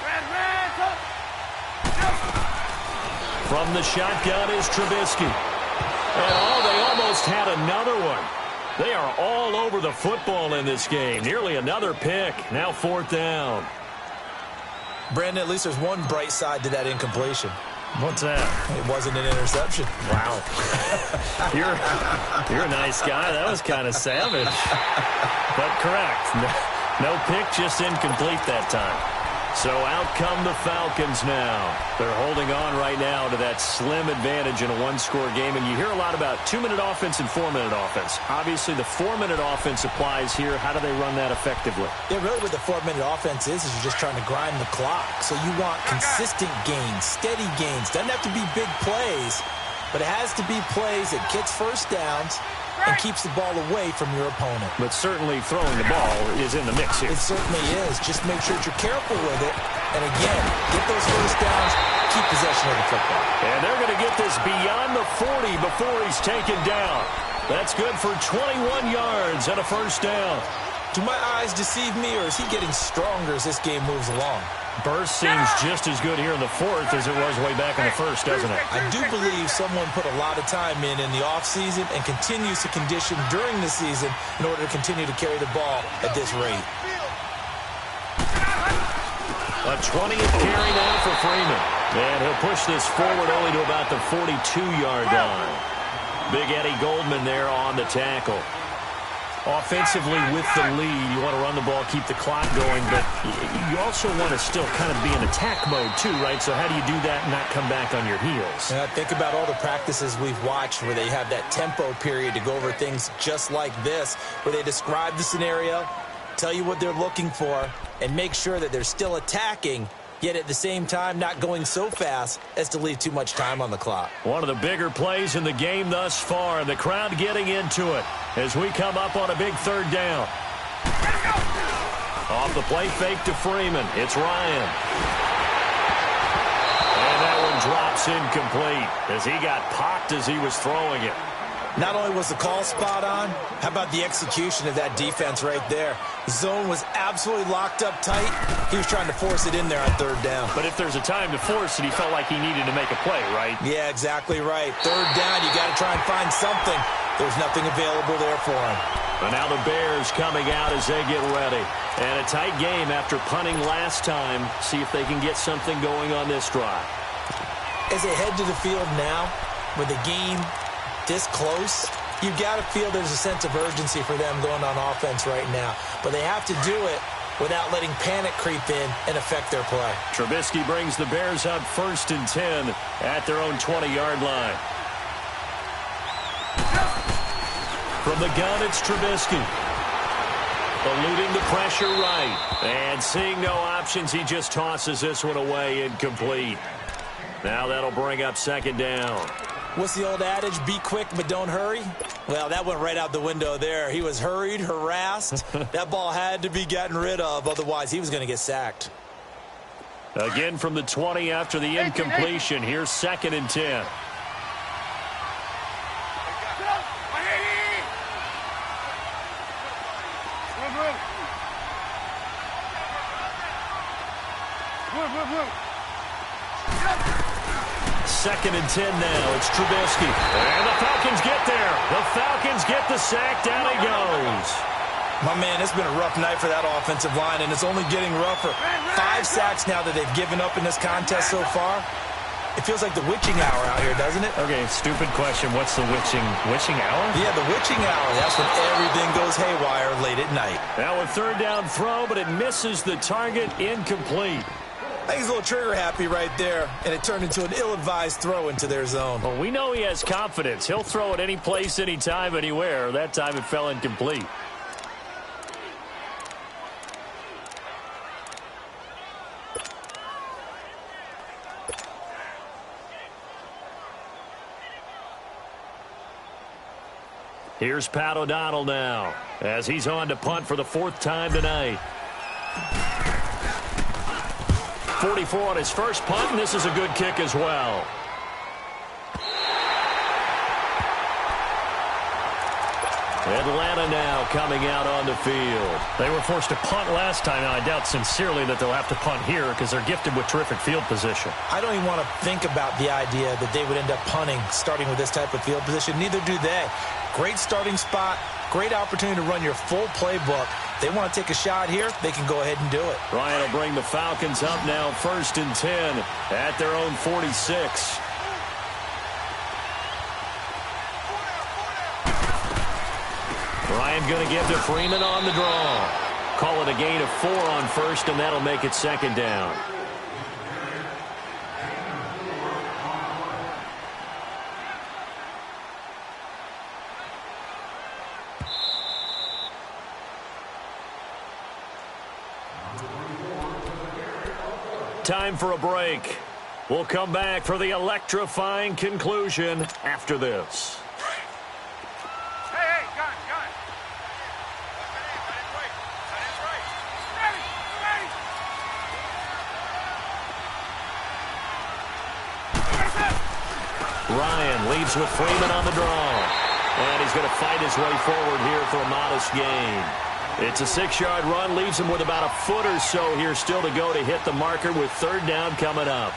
Red, up. From the shotgun is Trubisky. And they almost had another one. They are all over the football in this game. Nearly another pick. Now fourth down. Brandon, at least there's one bright side to that incompletion. What's that? It wasn't an interception. Wow. You're a nice guy. That was kind of savage. But correct. No pick, just incomplete that time. So out come the Falcons now. They're holding on right now to that slim advantage in a one-score game. And you hear a lot about 2-minute offense and 4-minute offense. Obviously, the 4-minute offense applies here. How do they run that effectively? Yeah, really what the 4-minute offense is you're just trying to grind the clock. So you want consistent gains, steady gains. Doesn't have to be big plays, but it has to be plays that gets first downs and keeps the ball away from your opponent. But certainly throwing the ball is in the mix here. It certainly is. Just make sure that you're careful with it. And again, get those first downs, keep possession of the football. And they're going to get this beyond the 40 before he's taken down. That's good for 21 yards and a first down. Do my eyes deceive me, or is he getting stronger as this game moves along? Burst seems just as good here in the fourth as it was way back in the first, doesn't it? I do believe someone put a lot of time in the offseason and continues to condition during the season in order to continue to carry the ball at this rate. A 20th carry now for Freeman. And he'll push this forward only to about the 42-yard line. Big Eddie Goldman there on the tackle. Offensively with the lead, you want to run the ball, keep the clock going, but you also want to still kind of be in attack mode too, right? So how do you do that and not come back on your heels? Think about all the practices we've watched where they have that tempo period to go over things just like this, where they describe the scenario, tell you what they're looking for, and make sure that they're still attacking, yet at the same time not going so fast as to leave too much time on the clock. One of the bigger plays in the game thus far, and the crowd getting into it as we come up on a big third down. Off the play fake to Freeman. It's Ryan. And that one drops incomplete as he got popped as he was throwing it. Not only was the call spot on, how about the execution of that defense right there? Zone was absolutely locked up tight. He was trying to force it in there on third down. But if there's a time to force it, he felt like he needed to make a play, right? Yeah, exactly right. Third down, you got to try and find something. There's nothing available there for him. And now the Bears coming out as they get ready. And a tight game after punting last time. See if they can get something going on this drive. As they head to the field now, with the game this close, you've got to feel there's a sense of urgency for them going on offense right now. But they have to do it without letting panic creep in and affect their play. Trubisky brings the Bears up first and 10 at their own 20-yard line. From the gun, it's Trubisky. Eluding the pressure right. And seeing no options, he just tosses this one away incomplete. Now that'll bring up second down. What's the old adage? Be quick, but don't hurry? Well, that went right out the window there. He was hurried, harassed. That ball had to be gotten rid of. Otherwise, he was going to get sacked. Again from the 20 after the incompletion. Here's 2nd and 10. Second and 10 now. It's Trubisky. And the Falcons get there. The Falcons get the sack. Down he goes. My man, it's been a rough night for that offensive line, and it's only getting rougher. 5 sacks now that they've given up in this contest so far. It feels like the witching hour out here, doesn't it? Okay, stupid question. What's the witching hour? Yeah, the witching hour. That's when everything goes haywire late at night. Now a 3rd down throw, but it misses the target. Incomplete. I think he's a little trigger happy right there, and it turned into an ill-advised throw into their zone. Well, we know he has confidence. He'll throw it any place, anytime, anywhere. That time it fell incomplete. Here's Pat O'Donnell now, as he's on to punt for the 4th time tonight. 44 on his first punt, and this is a good kick as well. Atlanta now coming out on the field. They were forced to punt last time, and I doubt sincerely that they'll have to punt here because they're gifted with terrific field position. I don't even want to think about the idea that they would end up punting starting with this type of field position. Neither do they. Great starting spot, great opportunity to run your full playbook. They want to take a shot here, they can go ahead and do it. Ryan will bring the Falcons up now 1st and 10 at their own 46. Ryan going to give to Freeman on the draw. Call it a gain of 4 on 1st, and that'll make it 2nd down. Time for a break. We'll come back for the electrifying conclusion after this. Hey, gun. Ryan leaves with Freeman on the draw. And he's going to fight his way forward here for a modest gain. It's a 6-yard run, leaves him with about a foot or so here still to go to hit the marker with 3rd down coming up.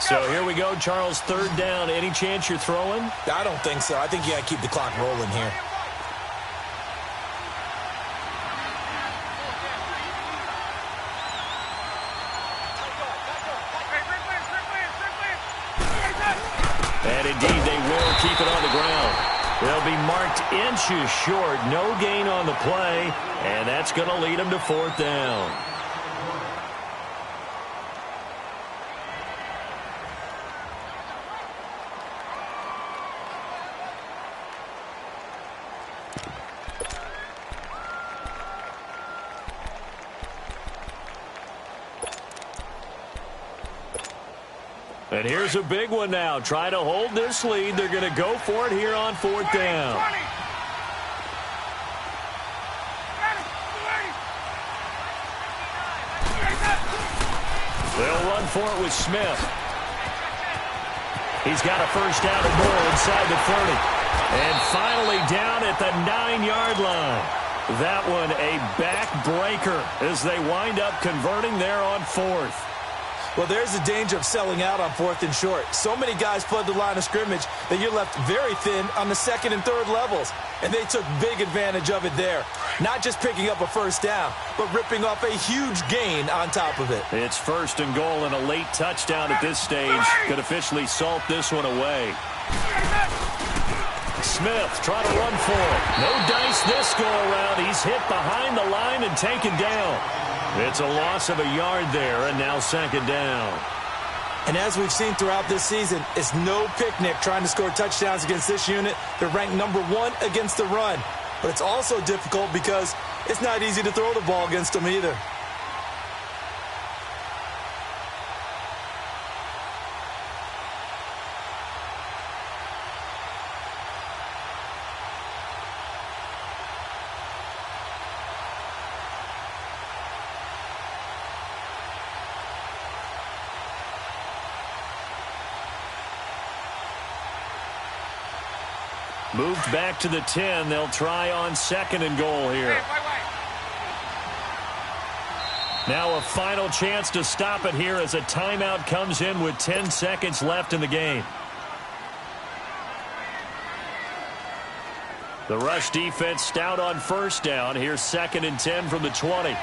So here we go, Charles, 3rd down. Any chance you're throwing? I don't think so. I think you got to keep the clock rolling here. And indeed, they will keep it on the ground. They'll be marked inches short. No gain on the play, and that's going to lead them to 4th down. And here's a big one now. Try to hold this lead. They're going to go for it here on 4th down. They'll run for it with Smith. He's got a 1st down and more inside the 30. And finally down at the 9-yard line. That one a backbreaker as they wind up converting there on 4th. Well, there's the danger of selling out on 4th and short. So many guys flood the line of scrimmage that you're left very thin on the 2nd and 3rd levels. And they took big advantage of it there. Not just picking up a 1st down, but ripping off a huge gain on top of it. It's 1st and goal and a late touchdown at this stage could officially salt this one away. Smith trying to run for it. No dice this go-around. He's hit behind the line and taken down. It's a loss of a yard there, and now second down. And as we've seen throughout this season, it's no picnic trying to score touchdowns against this unit. They're ranked number 1 against the run. But it's also difficult because it's not easy to throw the ball against them either. Moved back to the 10. They'll try on second and goal here. Now a final chance to stop it here as a timeout comes in with 10 seconds left in the game. The rush defense stout on first down. Here's second and 10 from the 20.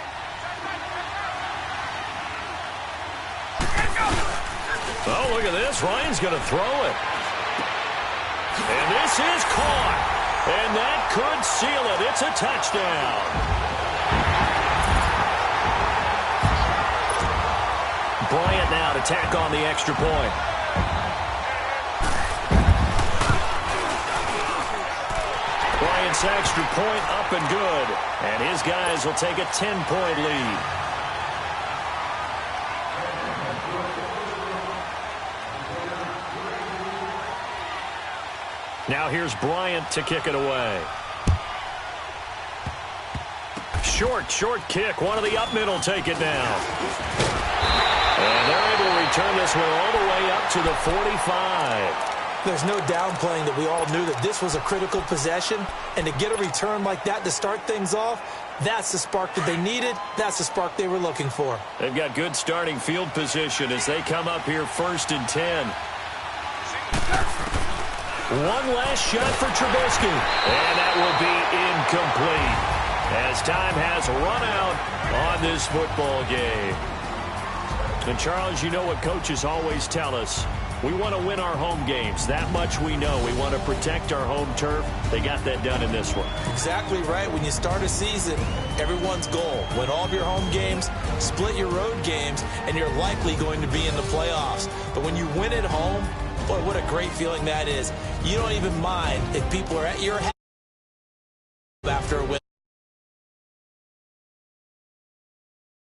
Oh, look at this. Ryan's going to throw it. And this is caught. And that could seal it. It's a touchdown. Bryant now to tack on the extra point. Bryant's extra point up and good. And his guys will take a 10-point lead. Now here's Bryant to kick it away. Short kick. One of the up middle take it down. And they're able to return this one all the way up to the 45. There's no downplaying that we all knew that this was a critical possession. And to get a return like that to start things off, that's the spark that they needed. That's the spark they were looking for. They've got good starting field position as they come up here first and 10. One last shot for Trubisky. And that will be incomplete as time has run out on this football game. And, Charles, you know what coaches always tell us. We want to win our home games. That much we know. We want to protect our home turf. They got that done in this one. Exactly right. When you start a season, everyone's goal, win all of your home games, split your road games, and you're likely going to be in the playoffs. But when you win at home, boy, what a great feeling that is. You don't even mind if people are at your house.